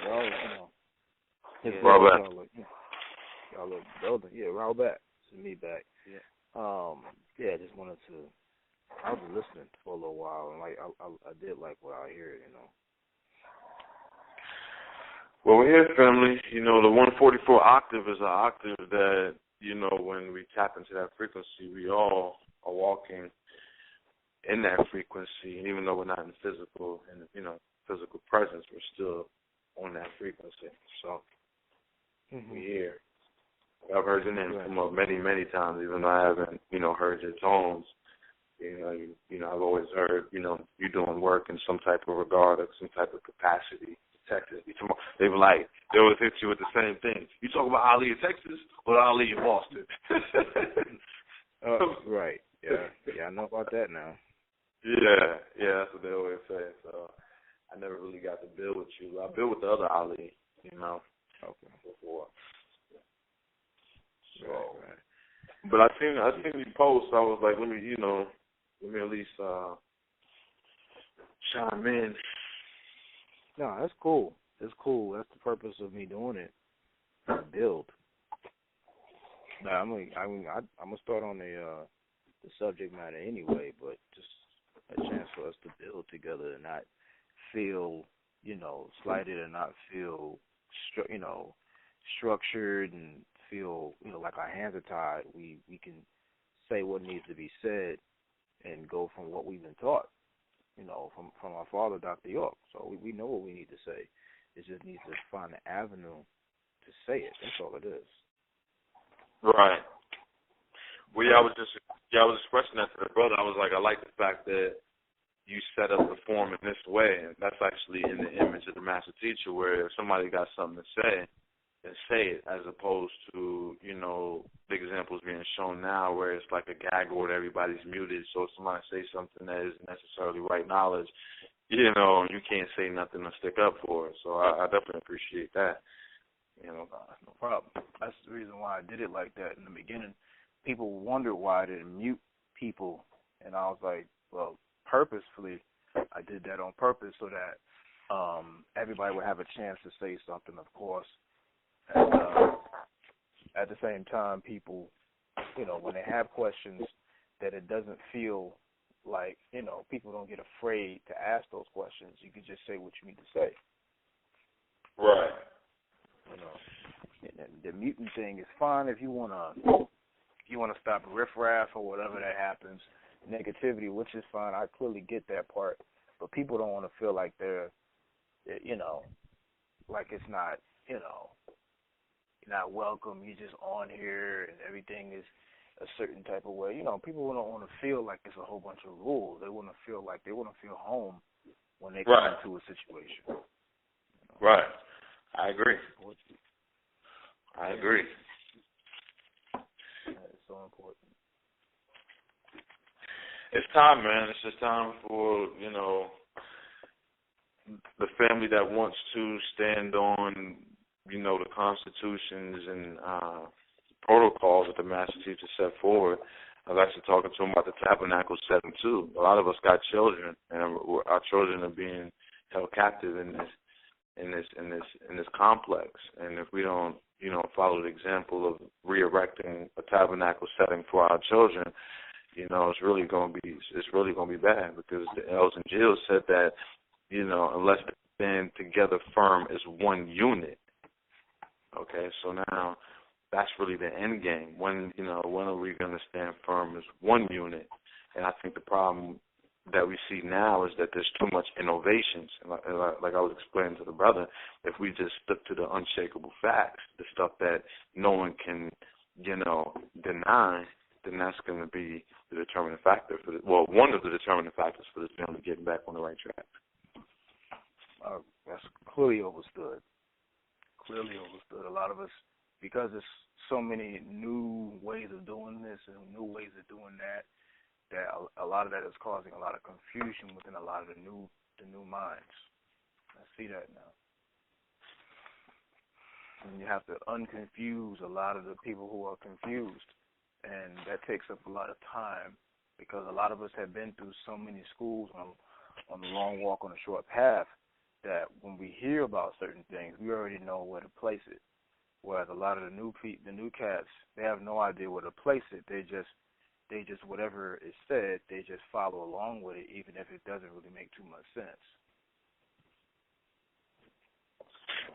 y'all, you know, his Robert. y'all look building. Yeah, Robert. This is me back. Yeah. Yeah, I just wanted to. I was listening for a little while, and like I did like what I heard, you know. Well, we're here, family. You know, the 144 octave is an octave that, you know, when we tap into that frequency, we all are walking in that frequency, and even though we're not in physical presence, we're still on that frequency. So we're here. I've heard your name come up many, many times, even though I haven't, you know, heard your tones. You know, I've always heard, you know, you doing work in some type of regard or some type of capacity. Texas. They were like, they always hit you with the same thing. You talk about Ali in Texas or Ali in Boston? Right. Yeah, I know about that now. Yeah, that's what they always say. So I never really got to build with you. I built with the other Ali, you know, before. So, right. But I seen you post. I was like, let me at least chime in. No, that's cool. It's cool. That's the purpose of me doing it. Build. Now, I'm gonna start on the subject matter anyway, but just a chance for us to build together and not feel, you know, slighted and not feel, structured and feel, you know, like our hands are tied. We can say what needs to be said and go from what we've been taught. You know, from our father, Dr.York. So we know what we need to say. It just needs to find an avenue to say it. That's all it is. Right. Well, I was expressing that to the brother. I was like, I like the fact that you set up the form in this way, and that's actually in the image of the master teacher, where if somebody got something to say, then say it, as opposed to, you know, the examples being shown now where it's like a gag order, everybody's muted, so if somebody says something that isn't necessarily right knowledge, you know, you can't say nothing to stick up for it. So I definitely appreciate that. You know, that's no problem. That's the reason why I did it like that in the beginning. People wondered why I didn't mute people, and I was like, well, purposefully, I did that on purpose so that everybody would have a chance to say something, of course. And at the same time, people, you know, when they have questions, that it doesn't feel like, you know, people don't get afraid to ask those questions. You can just say what you need to say. Right. You know, and the mutant thing is fine if you wanna stop riffraff or whatever that happens, negativity, which is fine. I clearly get that part, but people don't want to feel like they're, you know, like it's not, you know, not welcome, you're just on here and everything is a certain type of way. You know, people don't want to feel like it's a whole bunch of rules. They want to feel like they want to feel home when they come into a situation. You know? Right. I agree. Yeah, it's so important. It's time, man. It's just time for, you know, the family that wants to stand on, you know, the constitutions and protocols that the master teacher set forward. I was actually talking to him about the tabernacle setting too. A lot of us got children, and our children are being held captive in this complex. And if we don't, you know, follow the example of re-erecting a tabernacle setting for our children, you know, it's really going to be bad, because the Els and Jills said that, you know, unless they stand together firm as one unit. Okay, so now that's really the end game. When are we going to stand firm as one unit? And I think the problem that we see now is that there's too much innovations. And like I was explaining to the brother, if we just stick to the unshakable facts, the stuff that no one can, you know, deny, then that's going to be the determining factor one of the determining factors for this family getting back on the right track. That's clearly overstood. A lot of us, because there's so many new ways of doing this and new ways of doing that a lot of that is causing a lot of confusion within a lot of the new minds. I see that now. And you have to unconfuse a lot of the people who are confused, and that takes up a lot of time, because a lot of us have been through so many schools on the long walk on a short path that when we hear about certain things, we already know where to place it. Whereas a lot of the new cats, they have no idea where to place it. They just whatever is said, they just follow along with it, even if it doesn't really make too much sense.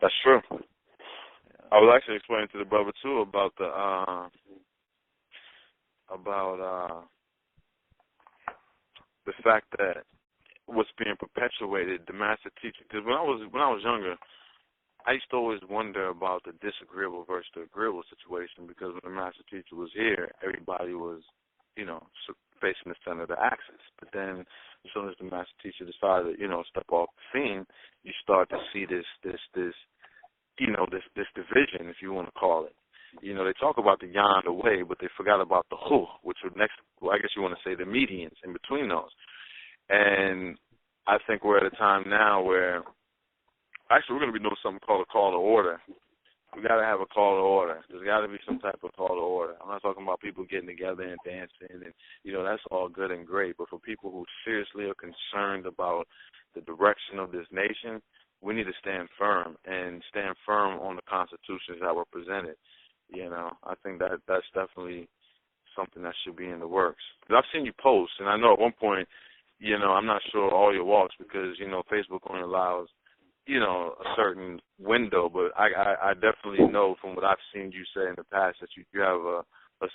That's true. Yeah. I was actually explaining to the brother too about the fact that what's being perpetuated, the master teacher. Because when I was younger, I used to always wonder about the disagreeable versus the agreeable situation. Because when the master teacher was here, everybody was, facing the center of the axis. But then, as soon as the master teacher decided to, step off the scene, you start to see this division, if you want to call it. They talk about the yan, the way, but they forgot about the hu, which would I guess you want to say the medians in between those. And I think we're at a time now where, actually, we're going to be doing something called a call to order. We got to have a call to order. There's got to be some type of call to order. I'm not talking about people getting together and dancing, and, that's all good and great. But for people who seriously are concerned about the direction of this nation, we need to stand firm on the constitutions that were presented. I think that's definitely something that should be in the works. Because I've seen you post, and I know at one point, I'm not sure all your walks because, Facebook only allows, a certain window, but I definitely know from what I've seen you say in the past that you have a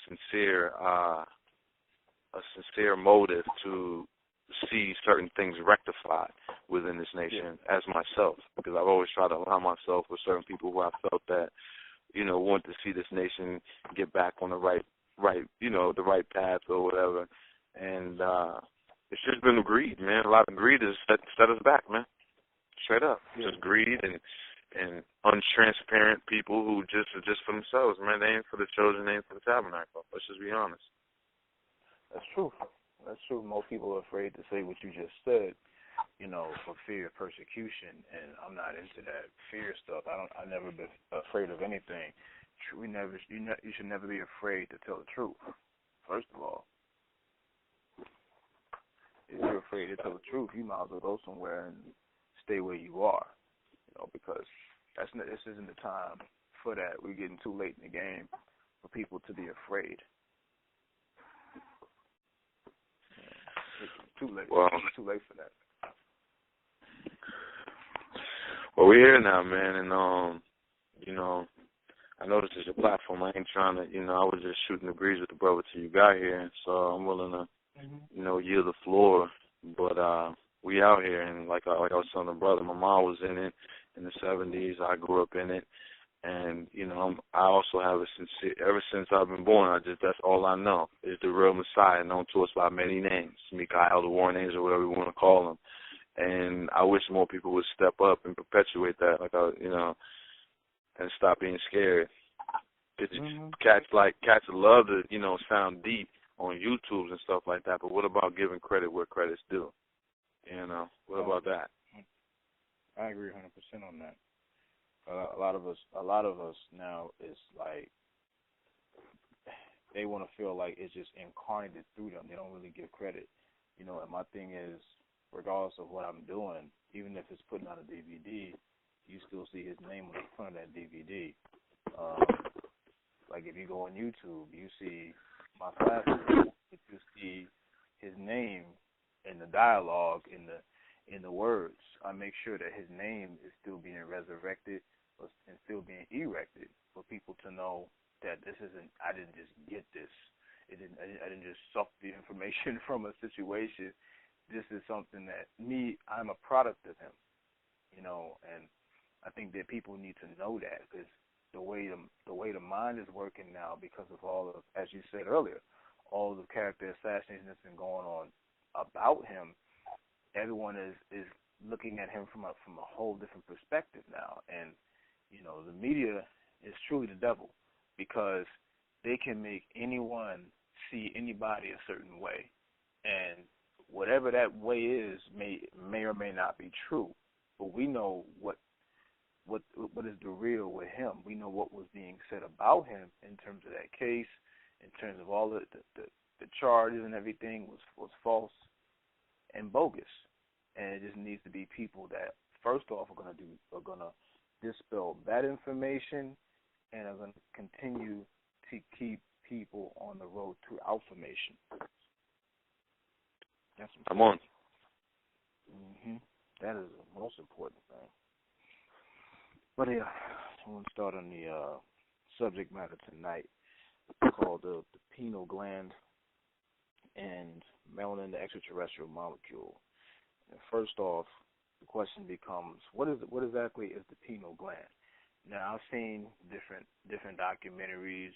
sincere motive to see certain things rectified within this nation, as myself, because I've always tried to align myself with certain people who I felt that, want to see this nation get back on the right, the right path or whatever. And it's just been greed, man. A lot of greed has set us back, man. Straight up. Yeah. Just greed and untransparent people who just are just for themselves, man. They ain't for the children, they ain't for the tabernacle. Let's just be honest. That's true. That's true. Most people are afraid to say what you just said, for fear of persecution, and I'm not into that fear stuff. I've never been afraid of anything. You should never be afraid to tell the truth. First of all, if you're afraid to tell the truth, you might as well go somewhere and stay where you are, because this isn't the time for that. We're getting too late in the game for people to be afraid. It's too late. Well, it's too late for that. Well, we're here now, man, and I know this is your platform. I ain't trying to, I was just shooting the breeze with the brother till you got here, so I'm willing to, yield the floor. But we out here, and like I was telling the brother, my mom was in it in the 70s. I grew up in it, and I also have a sincere. Ever since I've been born, that's all I know is the real Messiah, known to us by many names, Mikael, the Warring Angel, whatever you want to call him. And I wish more people would step up and perpetuate that, and stop being scared. Cats love to, sound deep on YouTubes and stuff like that. But what about giving credit where credit's due? What about that? I agree 100% on that. A lot of us now is like they want to feel like it's just incarnated through them. They don't really give credit, and my thing is, regardless of what I'm doing, even if it's putting out a DVD, you still see his name on the front of that DVD. Like if you go on YouTube, you see my classes, but you see his name in the dialogue, in the words. I make sure that his name is still being resurrected and still being erected for people to know that this isn't. I didn't just get this. I didn't just suck the information from a situation. This is something that I'm a product of him, and I think that people need to know that, because the way the mind is working now, because of all of, as you said earlier, all of the character assassination that's been going on about him, everyone is looking at him from a whole different perspective now, and the media is truly the devil, because they can make anyone see anybody a certain way, and whatever that way is may or may not be true, but we know what is the real with him. We know what was being said about him in terms of that case, in terms of all the charges and everything was false and bogus, and it just needs to be people that first off, are gonna dispel that information, and are gonna continue to keep people on the road to affirmation. That's important. I'm on. That is the most important thing. But yeah, I want to start on the subject matter tonight called the pineal gland and melanin, the extraterrestrial molecule. And first off, the question becomes, what exactly is the pineal gland? Now, I've seen different documentaries,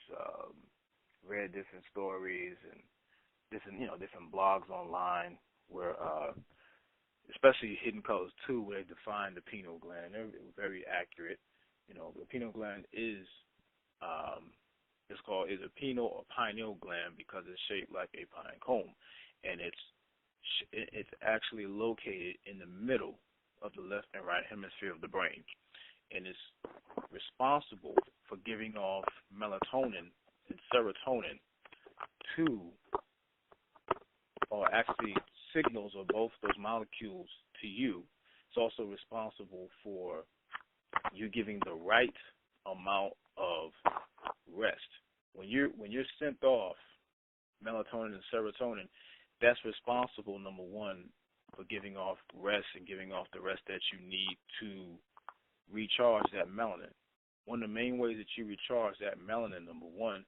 read different stories, and different blogs online where, especially Hidden Colors 2, where they define the pineal gland. They're very accurate. The pineal gland is a pineal or pineal gland because it's shaped like a pine cone, and it's actually located in the middle of the left and right hemisphere of the brain, and it's responsible for giving off melatonin and serotonin or actually signals of both those molecules to you. It's also responsible for you giving the right amount of rest. When you're sent off melatonin and serotonin, that's responsible, number one, for giving off rest and giving off the rest that you need to recharge that melanin. One of the main ways that you recharge that melanin, number one,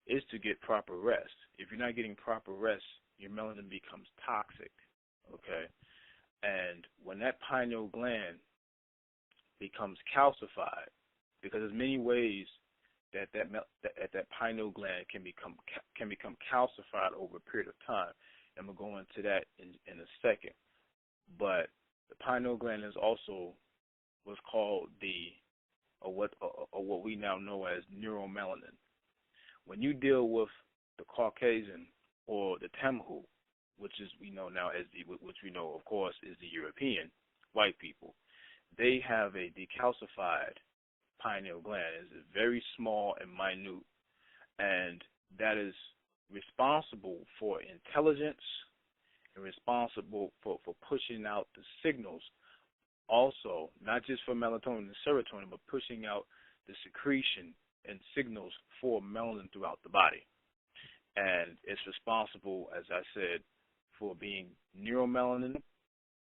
is to get proper rest. If you're not getting proper rest, your melanin becomes toxic, okay? And when that pineal gland becomes calcified, because there's many ways that pineal gland can become calcified over a period of time, and we'll go into that in a second. But the pineal gland is also what's called what we now know as neuromelanin. When you deal with the Caucasian or the Temhu, which we know of course is the European white people, they have a decalcified pineal gland. It's very small and minute, and that is responsible for intelligence and responsible for pushing out the signals, also not just for melatonin and serotonin, but pushing out the secretion and signals for melanin throughout the body. And it's responsible, as I said, for being neuromelanin,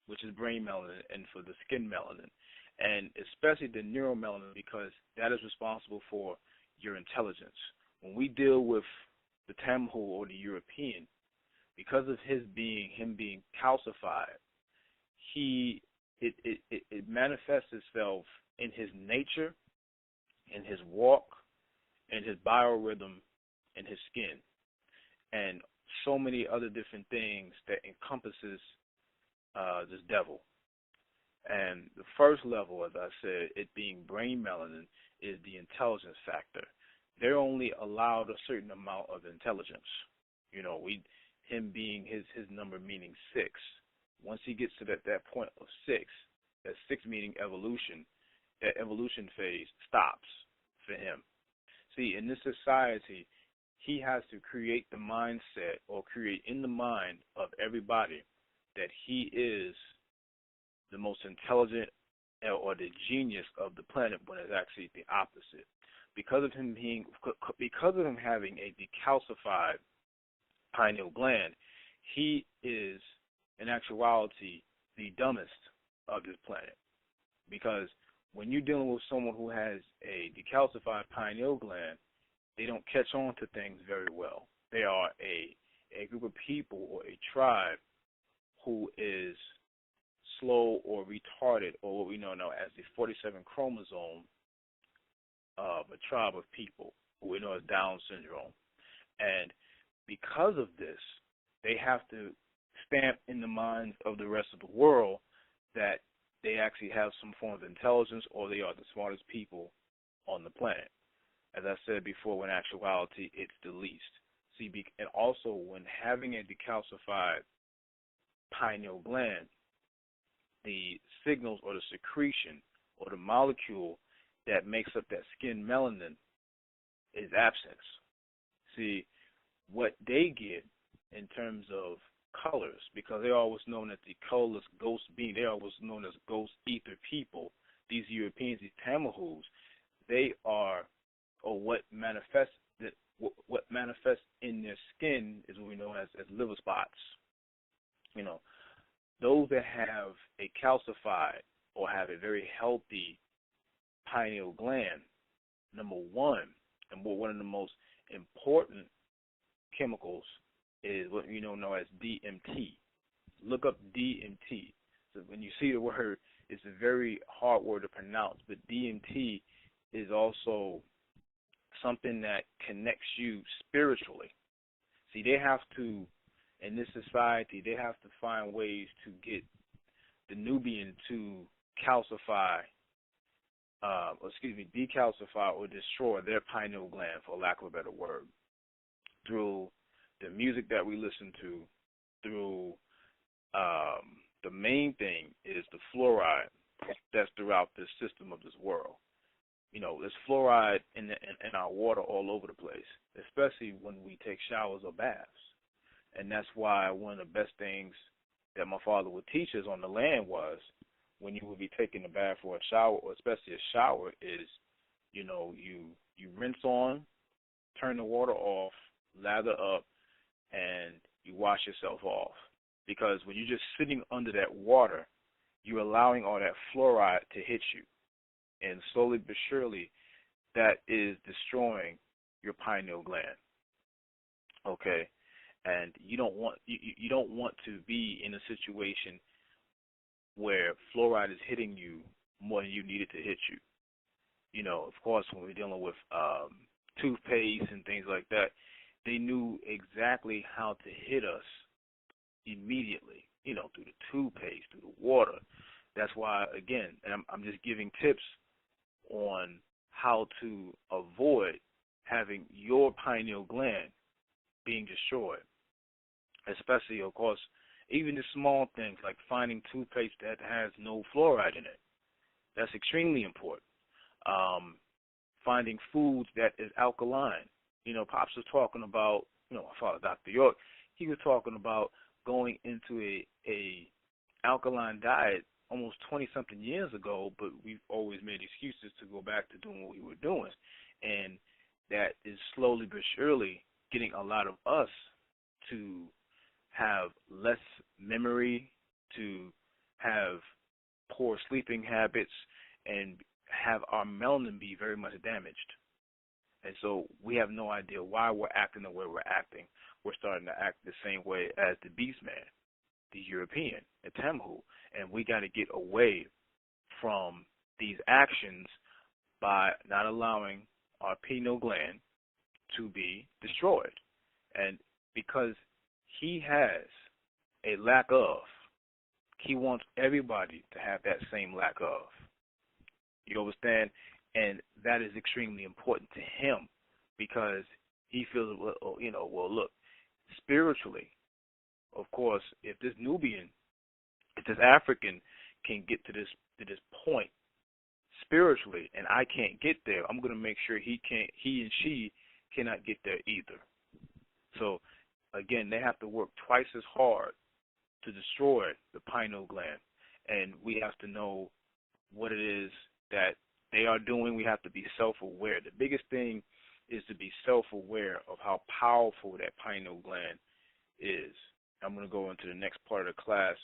which is brain melanin, and for the skin melanin. And especially the neuromelanin, because that is responsible for your intelligence. When we deal with the Tamil or the European, because of him being calcified, it manifests itself in his nature, in his walk, in his biorhythm, in his skin, and so many other different things that encompasses this devil. And the first level, as I said, it being brain melanin, is the intelligence factor. They're only allowed a certain amount of intelligence. Him being his number meaning 6. Once he gets to that point of 6, that 6 meaning evolution, that evolution phase stops for him. See, in this society, he has to create the mindset or create in the mind of everybody that he is the most intelligent or the genius of the planet, when it's actually the opposite. Because of him having a decalcified pineal gland, he is in actuality the dumbest of this planet. Because when you're dealing with someone who has a decalcified pineal gland, they don't catch on to things very well. They are a group of people or a tribe who is slow or retarded, or what we know now as the 47 chromosome of a tribe of people who we know as Down syndrome. And because of this, they have to stamp in the minds of the rest of the world that they actually have some form of intelligence, or they are the smartest people on the planet. As I said before, in actuality, it's the least. See, and also when having a decalcified pineal gland, the signals or the secretion or the molecule that makes up that skin melanin is absent. See, what they get in terms of colors, because they're always known as the colorless ghost being. They're always known as ghost ether people. These Europeans, these Tamahus, they are, or what manifests in their skin is what we know as liver spots. You know, those that have a calcified or have a very healthy pineal gland, number one, and one of the most important chemicals is what we know as DMT. Look up DMT. So when you see the word, it's a very hard word to pronounce, but DMT is also something that connects you spiritually. See, they have to, in this society, they have to find ways to get the Nubian to decalcify or destroy their pineal gland, for lack of a better word, through the music that we listen to, through the main thing is the fluoride that's throughout the system of this world. You know, there's fluoride in our water all over the place, especially when we take showers or baths. And that's why one of the best things that my father would teach us on the land was, when you would be taking a bath or a shower, or especially a shower, is, you know, you rinse on, turn the water off, lather up, and you wash yourself off. Because when you're just sitting under that water, you're allowing all that fluoride to hit you. And slowly but surely, that is destroying your pineal gland. Okay? And you don't want to be in a situation where fluoride is hitting you more than you need it to hit you. You know, of course, when we're dealing with toothpaste and things like that, they knew exactly how to hit us immediately, you know, through the toothpaste, through the water. That's why, again, and I'm just giving tips on how to avoid having your pineal gland being destroyed, especially, of course, even the small things like finding toothpaste that has no fluoride in it. That's extremely important. Finding foods that is alkaline. You know, Pops was talking about, you know, my father, Dr.York, he was talking about going into a alkaline diet almost 20-something years ago, but we've always made excuses to go back to doing what we were doing. And that is slowly but surely getting a lot of us to have less memory, to have poor sleeping habits, and have our melanin be very much damaged. And so we have no idea why we're acting the way we're acting. We're starting to act the same way as the beast man, the European, the Tamahu. And we got to get away from these actions by not allowing our pineal gland to be destroyed. And because he has a lack of, he wants everybody to have that same lack of. You understand? And that is extremely important to him, because he feels, well, you know, well, look, spiritually, of course, if this Nubian, if this African can get to this point spiritually, and I can't get there, I'm going to make sure he and she cannot get there either. So, again, they have to work twice as hard to destroy the pineal gland, and we have to know what it is that they are doing. We have to be self-aware. The biggest thing is to be self-aware of how powerful that pineal gland is. I'm going to go into the next part of the class,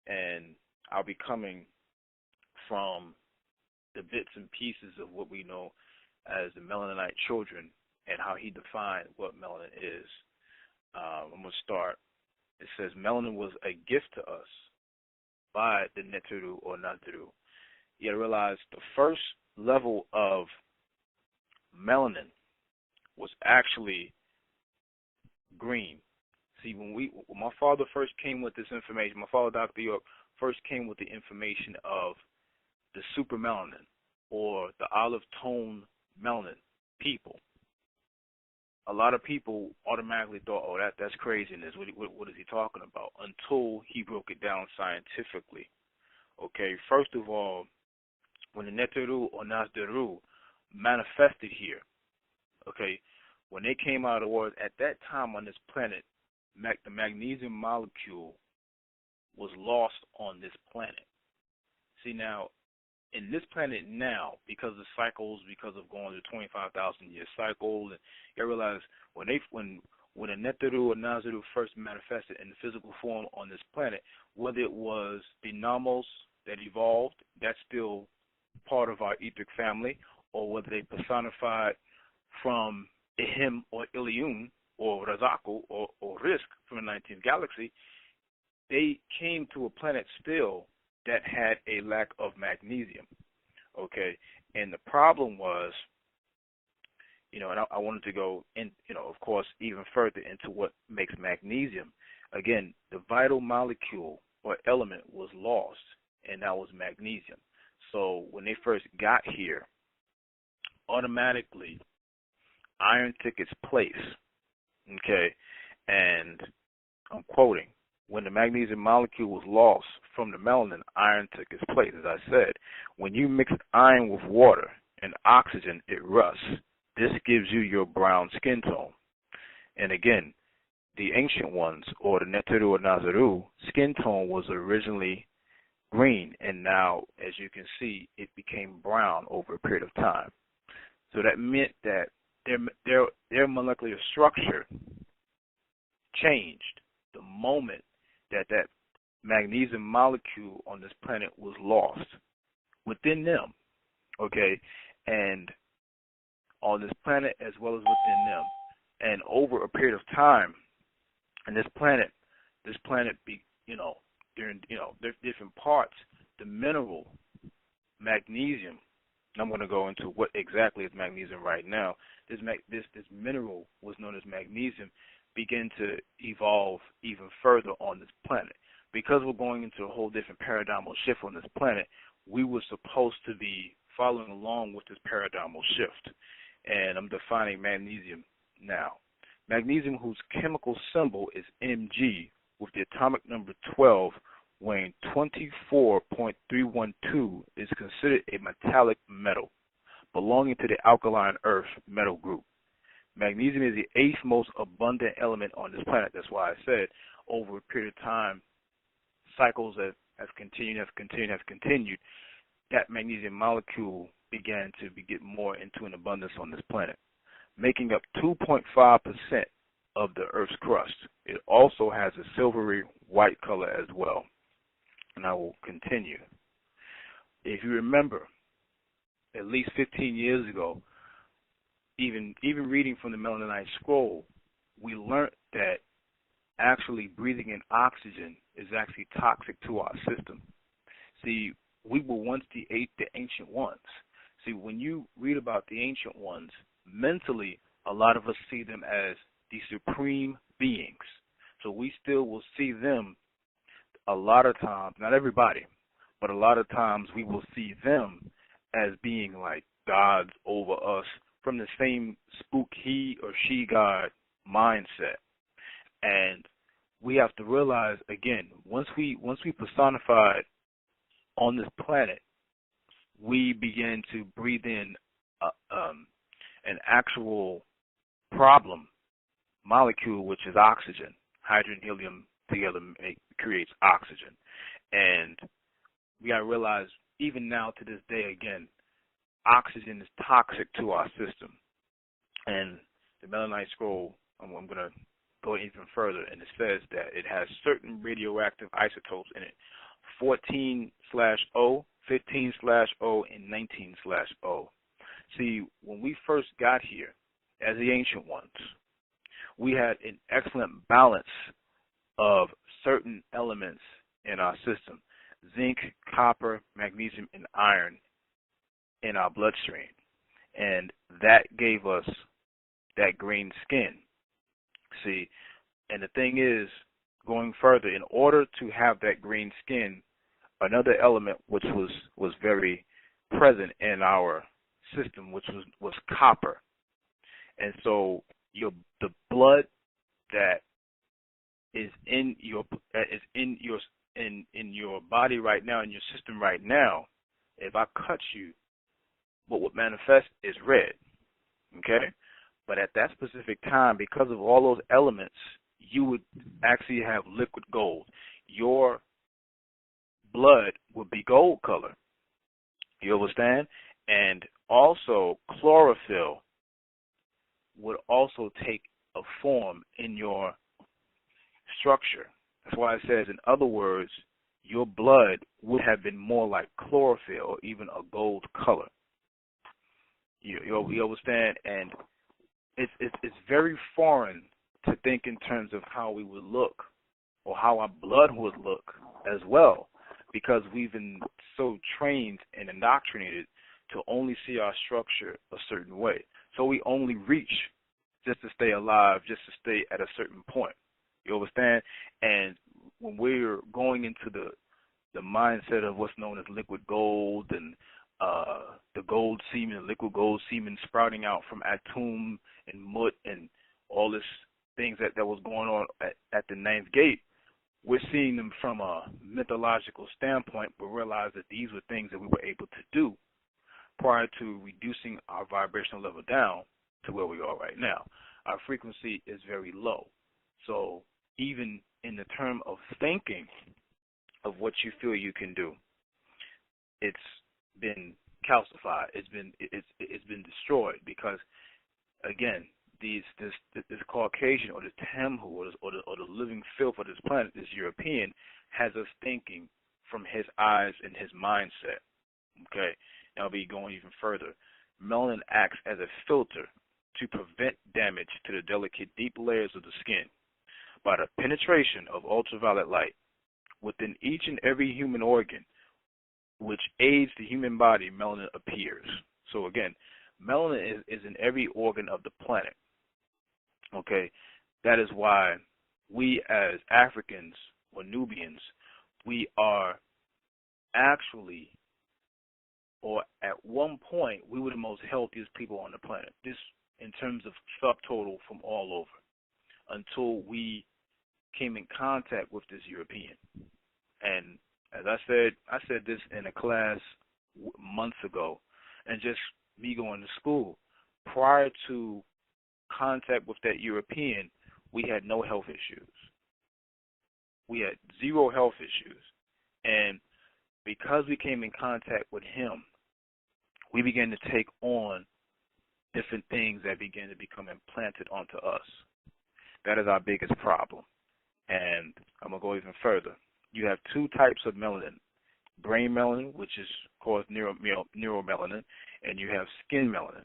and I'll be coming from the bits and pieces of what we know as the Melaninite children and how he defined what melanin is. I'm going to start. It says melanin was a gift to us by the Neteru or Nateru. You realize the first level of melanin was actually green. See, when my father first came with this information, my father, Dr. York, first came with the information of the super melanin or the olive tone melanin people. A lot of people automatically thought, oh, that's craziness. What is he talking about? Until he broke it down scientifically. Okay, first of all, when the Neteru or Nasderu manifested here, okay, when they came out of the world, at that time on this planet, the magnesium molecule was lost on this planet. See, now, in this planet now, because of cycles, because of going to 25,000-year cycle, and you realize when the Neteru or Nazaru first manifested in the physical form on this planet, whether it was the Namos that evolved, that's still part of our etheric family, or whether they personified from Ihim or Iliun or Razaku or Risk from the 19th galaxy, they came to a planet still that had a lack of magnesium. Okay, and the problem was, and I wanted to go in, of course, even further into what makes magnesium. Again, the vital molecule or element was lost, and that was magnesium. So when they first got here, automatically iron took its place. Okay, and I'm quoting, when the magnesium molecule was lost from the melanin, iron took its place. As I said, when you mix iron with water and oxygen, it rusts. This gives you your brown skin tone. And again, the ancient ones, or the Neteru or Nazaru, skin tone was originally green, and now, as you can see, it became brown over a period of time. So that meant that their molecular structure changed the moment that magnesium molecule on this planet was lost within them, okay, and on this planet as well as within them. And over a period of time, and this planet there's different parts. The mineral magnesium, and I'm going to go into what exactly is magnesium right now. This mineral was known as magnesium, begin to evolve even further on this planet. Because we're going into a whole different paradigmal shift on this planet, we were supposed to be following along with this paradigmal shift. And I'm defining magnesium now. Magnesium, whose chemical symbol is Mg, with the atomic number 12, weighing 24.312, is considered a metallic metal, belonging to the alkaline earth metal group. Magnesium is the 8th most abundant element on this planet. That's why I said over a period of time, cycles have continued, that magnesium molecule began to get more into an abundance on this planet, making up 2.5% of the Earth's crust. It also has a silvery white color as well. And I will continue. If you remember, at least 15 years ago, even reading from the Melaninite scroll, we learned that actually breathing in oxygen is actually toxic to our system. See, we were once the ancient ones. See, when you read about the ancient ones, mentally, a lot of us see them as the supreme beings. So we still will see them a lot of times, not everybody, but a lot of times we will see them as being like gods over us from the same spook he or she god mindset. And we have to realize, again, once we personified on this planet, we begin to breathe in an actual problem molecule, which is oxygen. Hydrogen, helium together creates oxygen. And we got to realize, even now to this day, again, oxygen is toxic to our system. And the Melaninite scroll, I'm going to go even further, and it says that it has certain radioactive isotopes in it, 14/O, 15/O, and 19/O. See, when we first got here as the ancient ones, we had an excellent balance of certain elements in our system: zinc, copper, magnesium, and iron in our bloodstream. And that gave us that green skin. See, and the thing is, going further, in order to have that green skin, another element which was very present in our system, which was copper. And so the blood that is in your body right now, in your system right now, if I cut you, what would manifest is red. Okay? But at that specific time, because of all those elements you would actually have liquid gold. Your blood would be gold color. You understand? And also chlorophyll would also take a form in your structure. That's why it says, in other words, your blood would have been more like chlorophyll or even a gold color. You understand? And it's very foreign to think in terms of how we would look or how our blood would look as well, because we've been so trained and indoctrinated to only see our structure a certain way. So we only reach just to stay alive, just to stay at a certain point. You understand? And when we're going into the mindset of what's known as liquid gold and the gold semen, liquid gold semen sprouting out from Atum and Mut and all this things that was going on at the ninth gate, we're seeing them from a mythological standpoint, but realize that these were things that we were able to do prior to reducing our vibrational level down to where we are right now. Our frequency is very low. So even in the term of thinking of what you feel you can do, it's been calcified. It's been destroyed because, again, this Caucasian or the Temhu or the living filth of this planet, this European, has us thinking from his eyes and his mindset. Okay, now I'll be going even further. Melanin acts as a filter to prevent damage to the delicate deep layers of the skin by the penetration of ultraviolet light within each and every human organ, which aids the human body. Melanin appears. So again, melanin is in every organ of the planet. Okay, that is why we as Africans or Nubians, we are actually, or at one point, we were the most healthiest people on the planet. This in terms of subtotal from all over, until we came in contact with this European. And as I said this in a class months ago, and just me going to school, prior to contact with that European, we had no health issues. We had zero health issues. And because we came in contact with him, we began to take on different things that began to become implanted onto us. That is our biggest problem. And I'm going to go even further. You have two types of melanin: brain melanin, which is called neuromelanin, and you have skin melanin.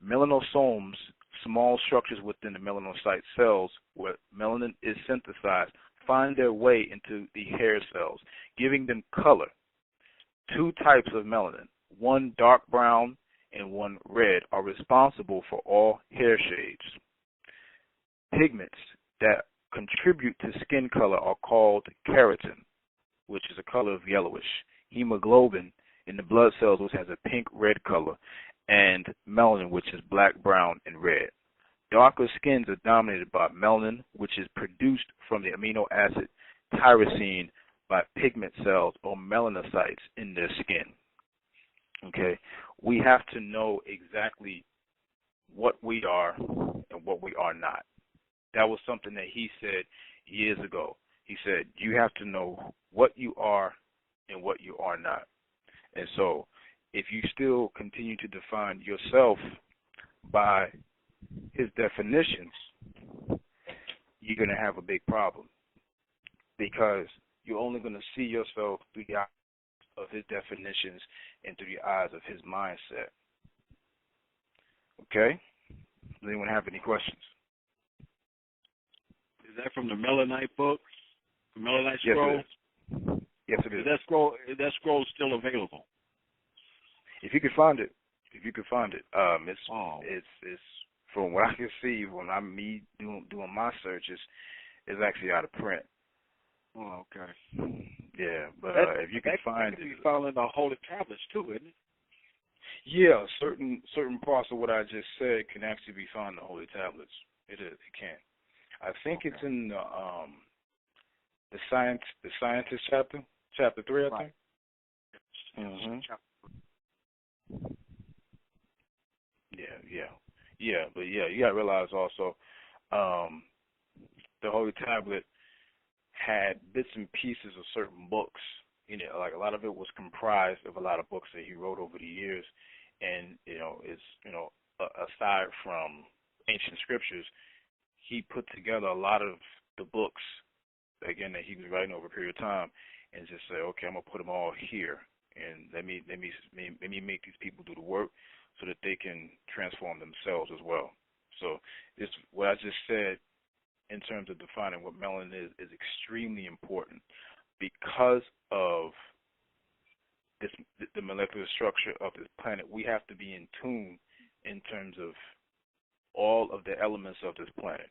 Melanosomes, small structures within the melanocyte cells where melanin is synthesized, find their way into the hair cells, giving them color. Two types of melanin, one dark brown and one red, are responsible for all hair shades. Pigments that contribute to skin color are called keratin, which is a color of yellowish, hemoglobin in the blood cells, which has a pink-red color, and melanin, which is black, brown, and red. Darker skins are dominated by melanin, which is produced from the amino acid tyrosine by pigment cells or melanocytes in their skin. Okay, we have to know exactly what we are and what we are not. That was something that he said years ago. He said, you have to know what you are and what you are not. And so if you still continue to define yourself by his definitions, you're going to have a big problem, because you're only going to see yourself through the eyes of his definitions and through the eyes of his mindset. Okay? Does anyone have any questions? Is that from the Melanite book? The Melanite scroll? Yes, it is. Is that scroll still available? If you can find it. It's from what I can see when I'm doing my searches, it's actually out of print. Oh, okay. Yeah, but if you can find it, you can find in the holy tablets too, isn't it? Yeah, certain parts of what I just said can actually be found in the holy tablets. It can. I think it's in the scientist chapter 3, I think. Mm-hmm. Yeah, but you gotta realize also, the Holy Tablet had bits and pieces of certain books. Like a lot of it was comprised of a lot of books that he wrote over the years, and aside from ancient scriptures, he put together a lot of the books again that he was writing over a period of time, and just say, okay, I'm gonna put them all here, and let me make these people do the work so that they can transform themselves as well. So this, what I just said in terms of defining what melanin is extremely important because of this, the molecular structure of this planet. We have to be in tune in terms of all of the elements of this planet.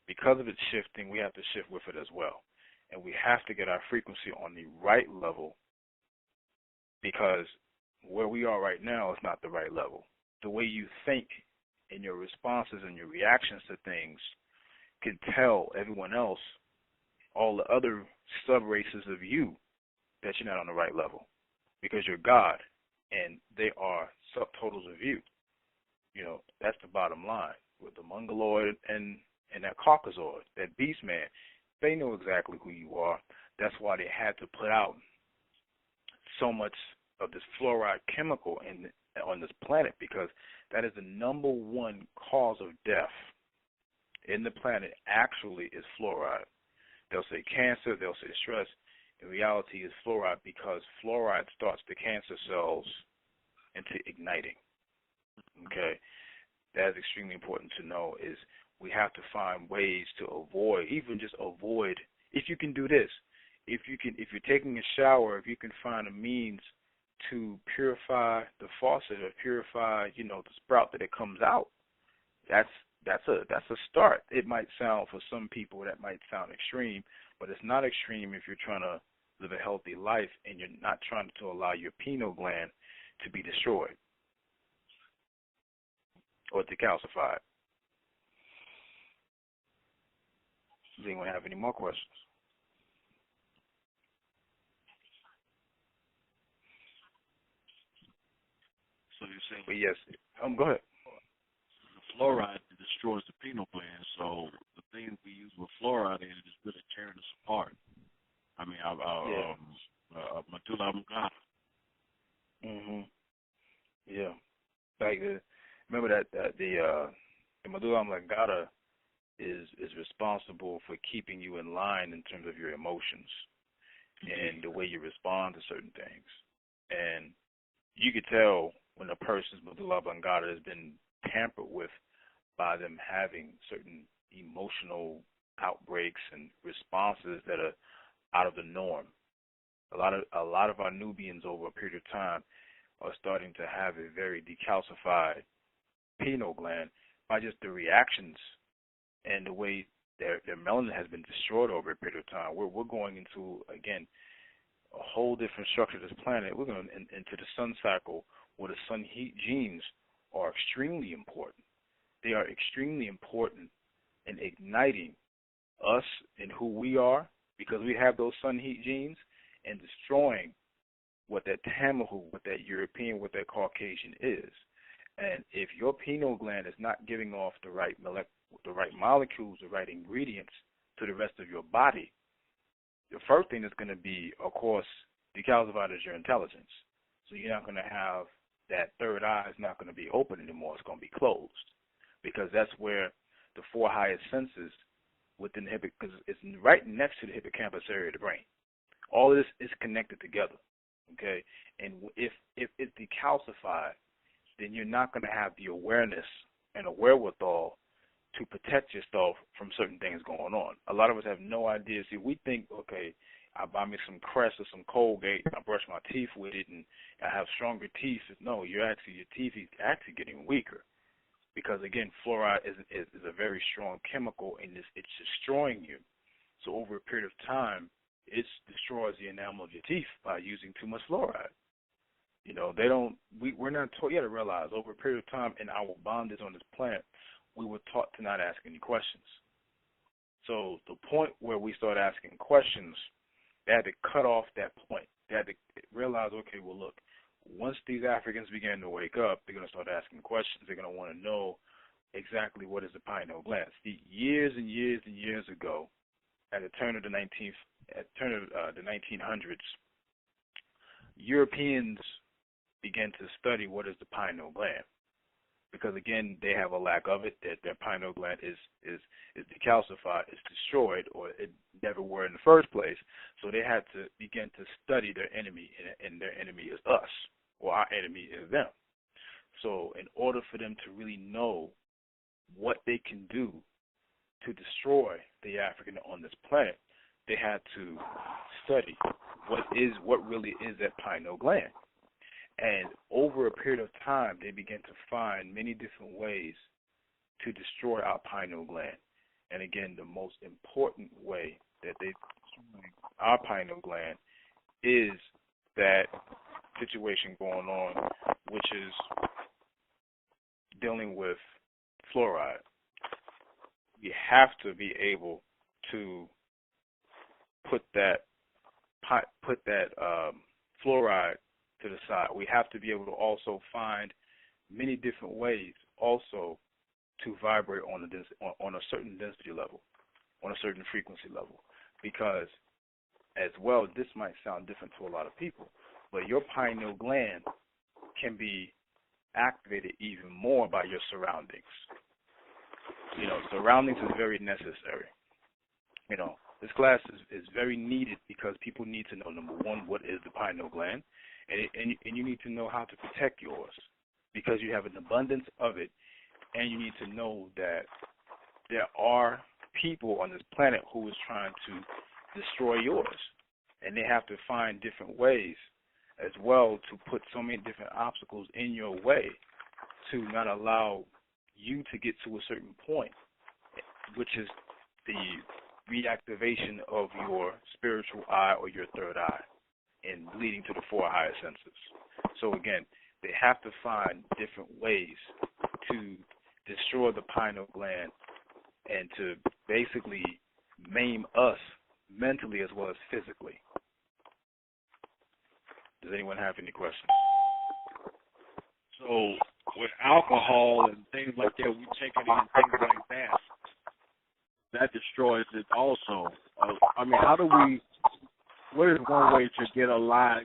Because of its shifting, we have to shift with it as well. And we have to get our frequency on the right level, because where we are right now is not the right level. The way you think and your responses and your reactions to things can tell everyone else, all the other sub-races of you, that you're not on the right level, because you're God and they are subtotals of you. That's the bottom line. With the Mongoloid and that Caucasoid, that beast man, they know exactly who you are. That's why they had to put out so much of this fluoride chemical on this planet, because that is the number one cause of death in the planet, actually, is fluoride. They'll say cancer, they'll say stress. In reality, it's fluoride, because fluoride starts the cancer cells into igniting. Okay? That is extremely important to know, is we have to find ways to avoid, even just avoid, if you can do this, if you're taking a shower, if you can find a means to purify the faucet or purify, the sprout that it comes out, that's a start. It might sound, for some people, that might sound extreme, but it's not extreme if you're trying to live a healthy life and you're not trying to allow your pineal gland to be destroyed or decalcified. Does anyone have any more questions? So you're saying? But yes. Go ahead. The fluoride destroys the pineal gland, so the thing we use with fluoride in it is really tearing us apart. I mean, medulla oblongata. Yeah. Remember that the medulla oblongata is responsible for keeping you in line in terms of your emotions and the way you respond to certain things. And you could tell when a person's medulla oblongata has been tampered with by them having certain emotional outbreaks and responses that are out of the norm. A lot of our Nubians over a period of time are starting to have a very decalcified pineal gland by just the reactions and the way their melanin has been destroyed over a period of time. We're going into, again, a whole different structure of this planet. We're going into the sun cycle, where the sun heat genes are extremely important. They are extremely important in igniting us and who we are, because we have those sun heat genes, and destroying what that Tamahu, what that European, what that Caucasian is. And if your pineal gland is not giving off the right molecules, the right ingredients to the rest of your body, the first thing that's going to be, of course, decalcified is your intelligence. So you're not going to have that third eye is not going to be open anymore. It's going to be closed, because that's where the four highest senses within the because it's right next to the hippocampus area of the brain. All of this is connected together, okay? And if it's decalcified, then you're not going to have the awareness and a wherewithal to protect yourself from certain things going on. A lot of us have no idea. See, we think, okay, I buy me some Crest or some Colgate, I brush my teeth with it, and I have stronger teeth. No, your teeth is actually getting weaker, because, again, fluoride is a very strong chemical, and it's destroying you. So over a period of time, it destroys the enamel of your teeth by using too much fluoride. We're not taught. You got to realize, over a period of time in our bondage on this planet, we were taught to not ask any questions. So the point where we start asking questions, they had to cut off that point. They had to realize, okay, well, look, once these Africans begin to wake up, they're going to start asking questions. They're going to want to know exactly what is the pineal gland. See, years and years and years ago, at the turn of the 1900s, Europeans began to study what is the pineal gland, because again they have a lack of it. That their pineal gland is decalcified, is destroyed, or it never were in the first place. So they had to begin to study their enemy, and their enemy is us, or our enemy is them. So in order for them to really know what they can do to destroy the African on this planet, they had to study what really is that pineal gland. And over a period of time, they began to find many different ways to destroy our pineal gland. And again, the most important way that they destroy our pineal gland is that situation going on, which is dealing with fluoride. We have to be able to put that fluoride to the side. We have to be able to also find many different ways also to vibrate on a certain density level, on a certain frequency level, because as well, this might sound different to a lot of people, but your pineal gland can be activated even more by your surroundings. Surroundings is very necessary. This class is very needed because people need to know, number one, what is the pineal gland, and you need to know how to protect yours, because you have an abundance of it, and you need to know that there are people on this planet who is trying to destroy yours, and they have to find different ways as well to put so many different obstacles in your way to not allow you to get to a certain point, which is the reactivation of your spiritual eye or your third eye, and leading to the four higher senses. So again, they have to find different ways to destroy the pineal gland and to basically maim us mentally as well as physically. Does anyone have any questions? So with alcohol and things like that, we take it and things like that destroys it also. What is one way to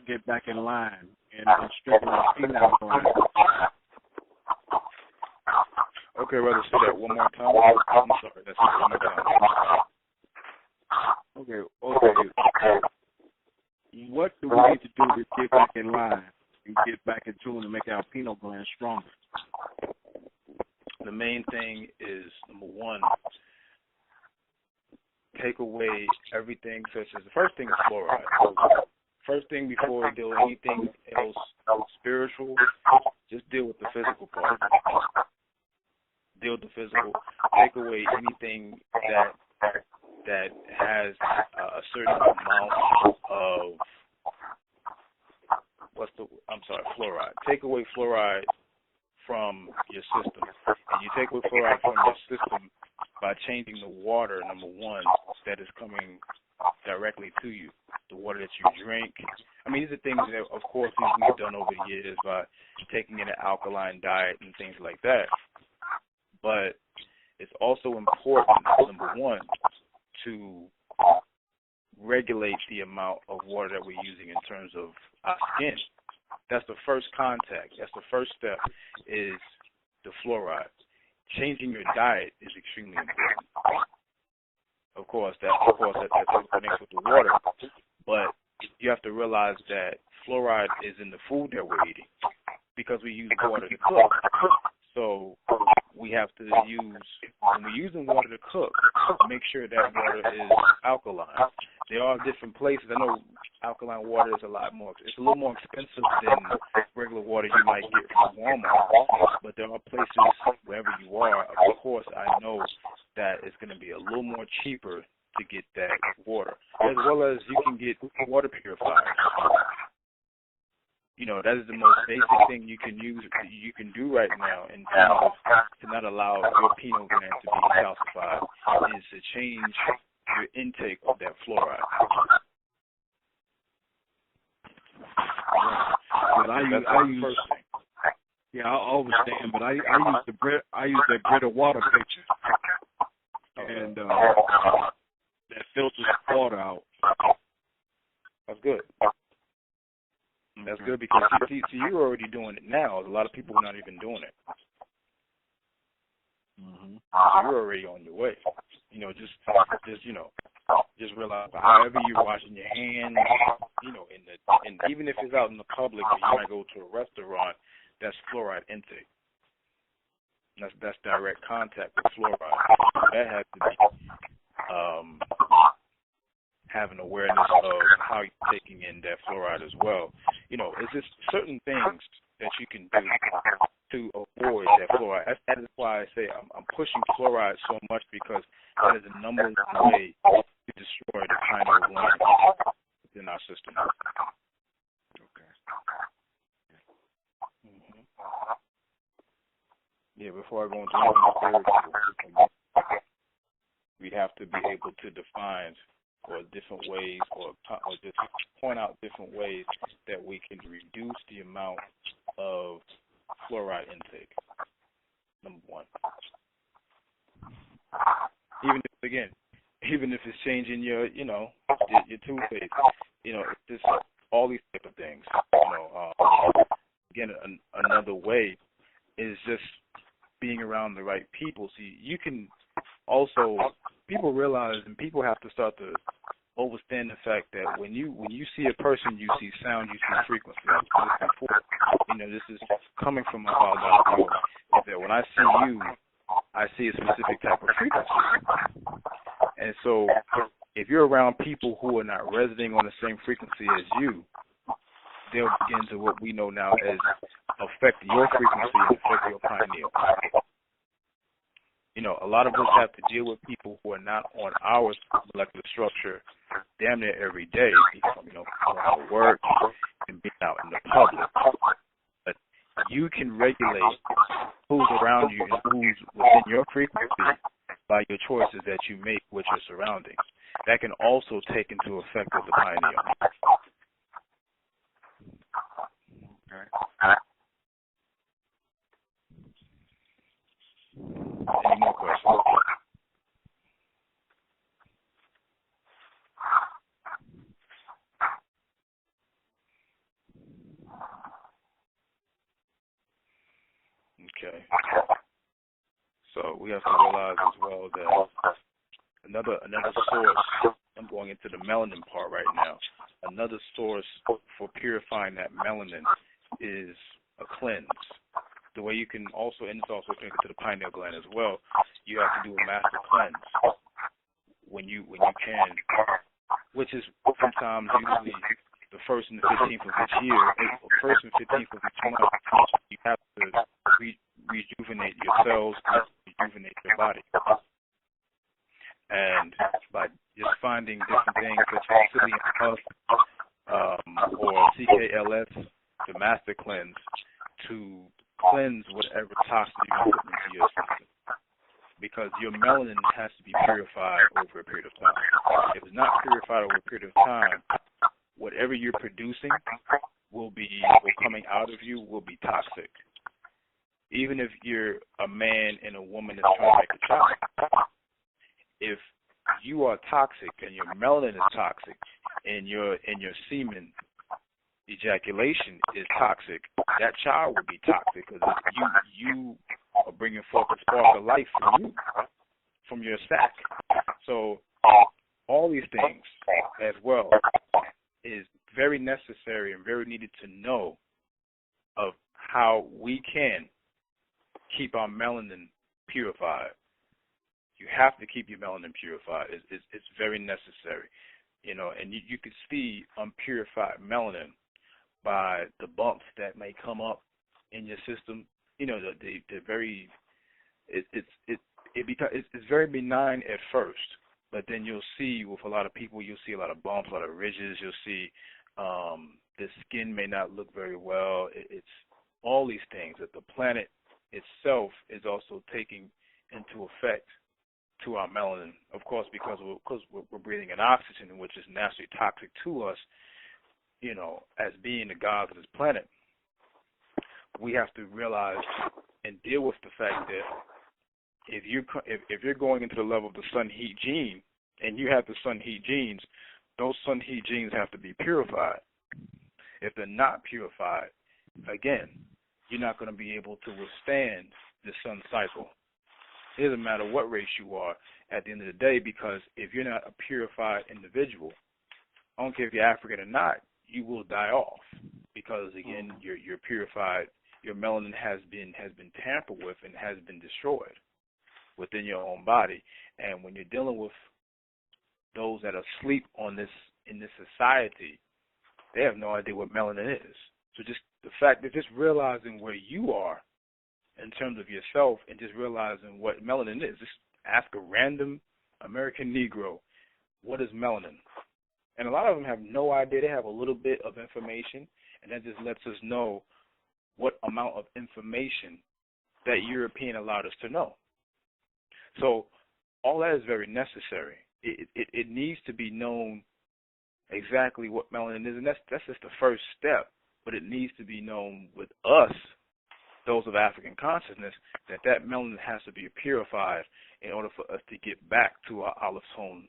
get back in line and strengthen our pineal gland? Okay, brother, say that one more time. I'm sorry, that's one more time. Okay. What do we need to do to get back in line and get back in tune and make our pineal gland stronger? The main thing is, number one, take away everything such as, the first thing is fluoride. First thing before we deal with anything else spiritual, just deal with the physical part. Deal with the physical. Take away anything that has a certain amount of fluoride. Take away fluoride from your system. And you take away fluoride from your system by changing the water, number one, that is coming directly to you, the water that you drink. These are things that, of course, we've done over the years by taking in an alkaline diet and things like that. But it's also important, number one, to regulate the amount of water that we're using in terms of our skin. That's the first contact. That's the first step, is the fluoride. Changing your diet is extremely important. Of course, that connects with the water, but you have to realize that fluoride is in the food that we're eating, because we use water to cook. So we have to use, when we're using water to cook, make sure that water is alkaline. There are different places. I know alkaline water is it's a little more expensive than regular water you might get from Walmart, but there are places, wherever you are, of course, I know that it's going to be a little more cheaper to get that water, as well as you can get water purifiers. That is the most basic thing you can do right now in terms of to not allow your pineal gland to be calcified, is to change your intake of that fluoride. I use Yeah, I understand, but I use that Brita water picture, and that filters the water out. That's good. That's good because see, you're already doing it now. A lot of people are not even doing it. Mm-hmm. You're already on your way. Just realize however you're washing your hands, and even if it's out in the public, or you might go to a restaurant, that's fluoride intake. That's direct contact with fluoride. That has to be having awareness of how you're taking in that fluoride as well. It's just certain things that you can do to avoid that fluoride. That is why I say I'm pushing fluoride so much, because that is the number one way to destroy the pineal gland within our system. Okay. Mm-hmm. Yeah, before I go into anything spiritual, we have to be able to define or different ways or just point out different ways that we can reduce the amount of fluoride intake. Number one. Even if it's changing your toothpaste, it's just all these type of things. Again, another way is just being around the right people. See, you can also, people realize, and people have to start to understand the fact that when you see a person, you see sound, you see frequency. This is coming from my father, is that when I see you, I see a specific type of frequency. And so if you're around people who are not resonating on the same frequency as you, they'll begin to what we know now as affect your frequency and affect your pineal. A lot of us have to deal with people who are not on our molecular structure damn near every day, going to work and being out in the public. But you can regulate who's around you and who's within your frequency by your choices that you make with your surroundings. That can also take into effect of the pineal. Okay. Any more questions? Okay. So we have to realize as well that another source, I'm going into the melanin part right now, another source for purifying that melanin is a cleanse. The way you can also, and it's also connected to the pineal gland as well, you have to do a master cleanse when you can, which is sometimes usually the 1st and the 15th of each year, or 1st and 15th of each month. You have to rejuvenate your cells, rejuvenate your body. And by just finding different things such as psyllium puff or CKLS, the master cleanse, to cleanse whatever toxin you put into your system. Because your melanin has to be purified over a period of time. If it's not purified over a period of time, whatever you're producing will coming out of you will be toxic. Even if you're a man and a woman that's trying to make a child, if you are toxic and your melanin is toxic and your semen ejaculation is toxic, that child will be toxic because you are bringing forth a spark of life from you, from your sac. So all these things as well is very necessary and very needed to know of how we can keep our melanin purified. You have to keep your melanin purified. It's very necessary, and you can see unpurified melanin by the bumps that may come up in your system. The very it's very benign at first, but then you'll see with a lot of people, you'll see a lot of bumps, a lot of ridges. You'll see the skin may not look very well. It's all these things that the planet itself is also taking into effect to our melanin, of course, because we're breathing in oxygen, which is naturally toxic to us, as being the gods of this planet. we have to realize and deal with the fact that if you're going into the level of the sun heat gene, and you have the sun heat genes, those sun heat genes have to be purified. If they're not purified, again, you're not going to be able to withstand the sun cycle. It doesn't matter what race you are at the end of the day, because if you're not a purified individual, I don't care if you're African or not, you will die off, because again, you're purified. Your melanin has been tampered with and has been destroyed within your own body. And when you're dealing with those that are asleep in this society, they have no idea what melanin is. So just the fact that just realizing where you are in terms of yourself and just realizing what melanin is, just ask a random American Negro, what is melanin? And a lot of them have no idea. They have a little bit of information, and that just lets us know what amount of information that European allowed us to know. So all that is very necessary. It needs to be known exactly what melanin is, and that's just the first step. But it needs to be known with us, those of African consciousness, that melanin has to be purified in order for us to get back to our olive tone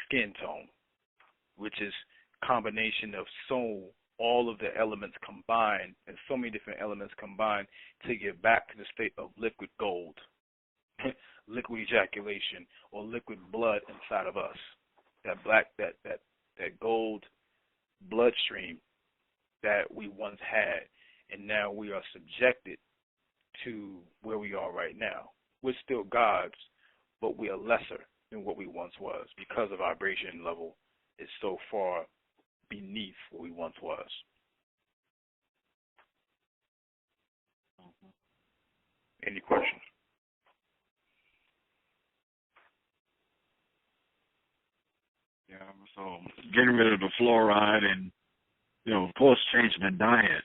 skin tone, which is combination of all of the elements combined, and so many different elements combined to get back to the state of liquid gold, liquid ejaculation, or liquid blood inside of us. That gold bloodstream that we once had, and now we are subjected to where we are right now. We're still gods, but we are lesser than what we once was, because the vibration level is so far beneath what we once was. Any questions? Yeah, so getting rid of the fluoride and, of course, changing the diet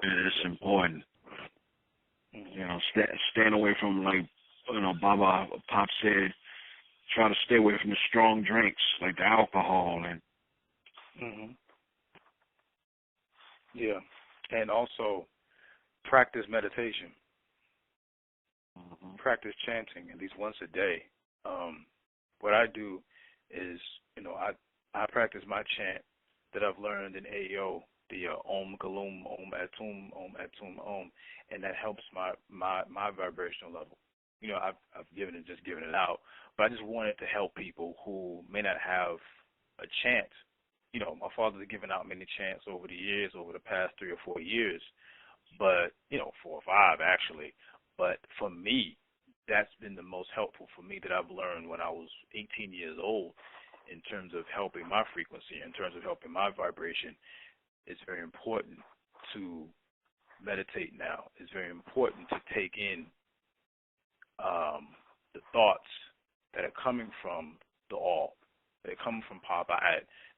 is important. Staying away from, Baba Pop said, try to stay away from the strong drinks like the alcohol and. Yeah, and also practice meditation. Practice chanting at least once a day. What I do is, I practice my chant that I've learned in AEO, the Om Galum, Om Atum, Om Atum, Om, and that helps my vibrational level. I've given it out, but I just wanted to help people who may not have a chant. My father's given out many chants over the years, over the past 3 or 4 years, but 4 or 5 actually. But for me, that's been the most helpful for me that I've learned when I was 18 years old, in terms of helping my frequency, in terms of helping my vibration. It's very important to meditate now. It's very important to take in the thoughts that are coming from the all, that are coming from Papa,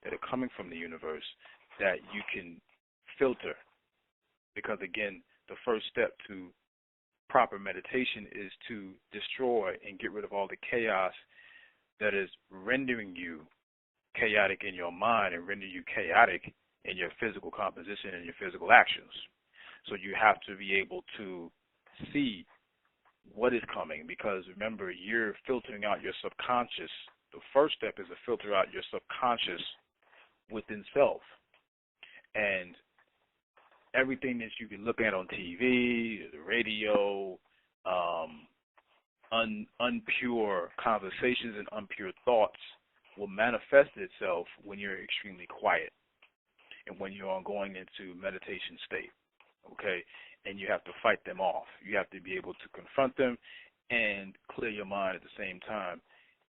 that are coming from the universe, that you can filter. Because again, the first step to proper meditation is to destroy and get rid of all the chaos that is rendering you chaotic in your mind and rendering you chaotic in your physical composition and your physical actions. So you have to be able to see what is coming, because remember, you're filtering out your subconscious. The first step is to filter out your subconscious within self. And everything that you can look at on TV, the radio, unpure conversations and unpure thoughts will manifest itself when you're extremely quiet and when you're going into meditation state, okay? And you have to fight them off. You have to be able to confront them and clear your mind at the same time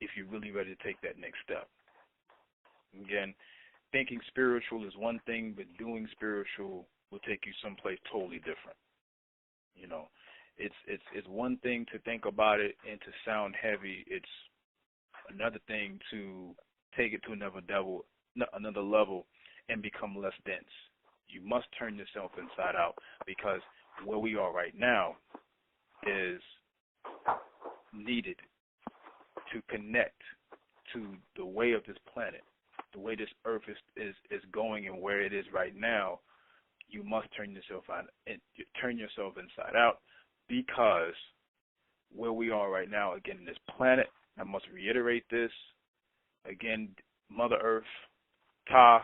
if you're really ready to take that next step. Again, thinking spiritual is one thing, but doing spiritual will take you someplace totally different. It's one thing to think about it and to sound heavy. It's another thing to take it to another level and become less dense. You must turn yourself inside out, because where we are right now is needed to connect to the way of this planet, the way this earth is going and where it is right now. you must turn yourself inside out, because where we are right now, again, this planet, I must reiterate this, again, Mother Earth, Ta,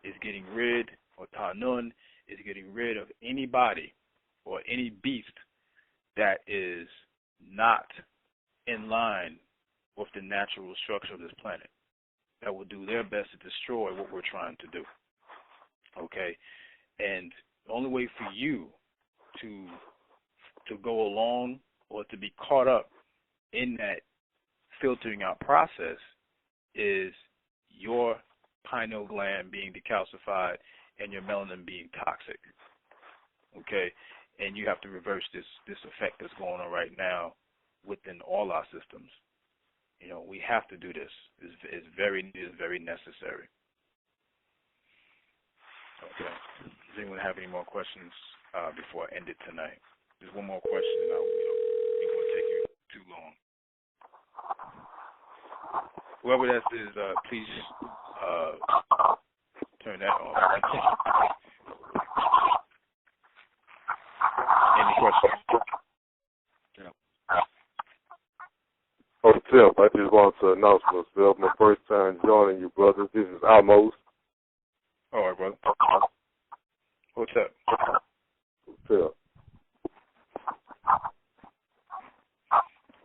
is getting rid, or Ta Nun, is getting rid of anybody or any beast that is not in line with the natural structure of this planet, that will do their best to destroy what we're trying to do. Okay? And the only way for you to go along or to be caught up in that filtering out process is your pineal gland being decalcified and your melanin being toxic. Okay? And you have to reverse this effect that's going on right now within all our systems. You know, we have to do this. It's very necessary. Okay. Does anyone have any more questions before I end it tonight? Just one more question, and I we won't take you too long. Whoever that is, please turn that off. Any questions? Yeah. Oh, Tim, I just want to announce myself. My first time joining you, brothers. This is Amos. All right, brother. What's up? What's up?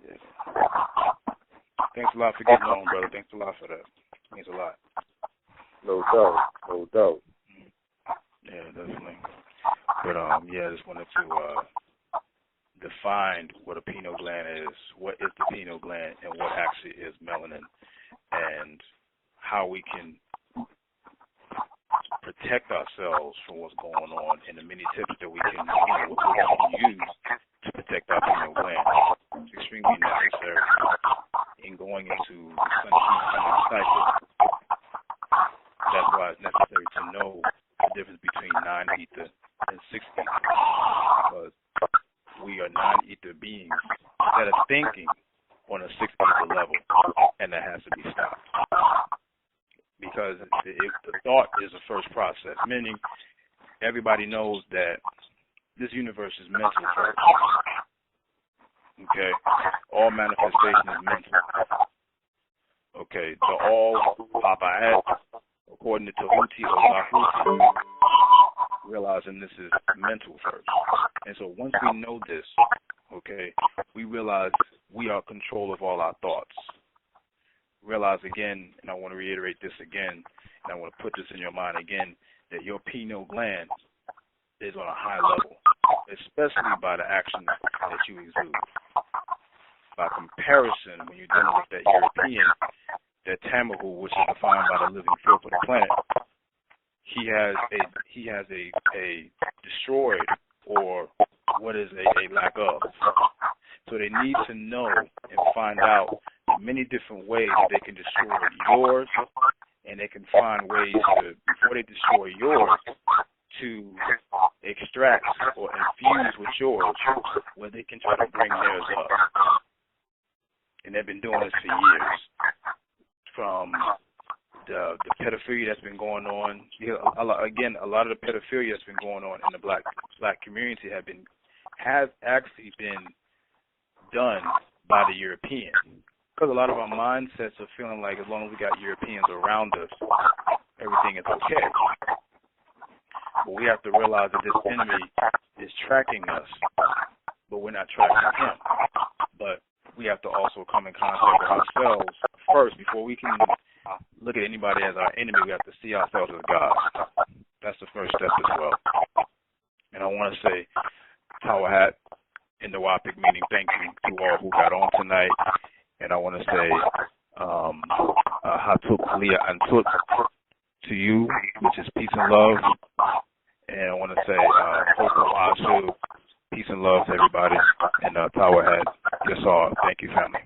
Yes. Thanks a lot for getting on, brother. Thanks a lot for that. Means a lot. No doubt. Yeah, definitely. But yeah, I just wanted to define what a pineal gland is. What is the pineal gland, and what actually is melanin, and how we can protect ourselves from what's going on, and the many tips that we can, use to protect our pineal gland. It's extremely necessary in going into the sun-heat cycle. That's why it's necessary to know the difference between 9-ether and 6-ether, because we are 9-ether beings that are thinking on a 6-ether level, and that has to be stopped. Because the thought is the first process, meaning everybody knows that this universe is mental first. Okay? All manifestation is mental. Okay? The all Wepwawet, according to Zhahuti Atum-Re, realizing this is mental first. And so once we know this, okay, we realize we are in control of all our thoughts. Realize again, and I want to reiterate this again, and I want to put this in your mind again, that your pineal gland is on a high level, especially by the actions that you exude. By comparison, when you're dealing with that European, that Tamahu, which is defined by the living filth of the planet, he has a destroyed, or what is a lack of. So they need to know and find out many different ways that they can destroy yours, and they can find ways to, before they destroy yours, to extract or infuse with yours, where they can try to bring theirs up. And they've been doing this for years. From the pedophilia that's been going on, again, a lot of the pedophilia that's been going on in the black community has actually been done by the European. Because a lot of our mindsets are feeling like as long as we got Europeans around us, everything is okay. But we have to realize that this enemy is tracking us, but we're not tracking him. But we have to also come in contact with ourselves first. Before we can look at anybody as our enemy, we have to see ourselves as God. That's the first step as well. And I want to say, Tawahat in the Wapik meaning thank you to all who got on tonight. And I want to say, Hatuk Leah Antut to you, which is peace and love. And I want to say, Wepwawet, peace and love to everybody. And Tawahat, yes all. Thank you, family.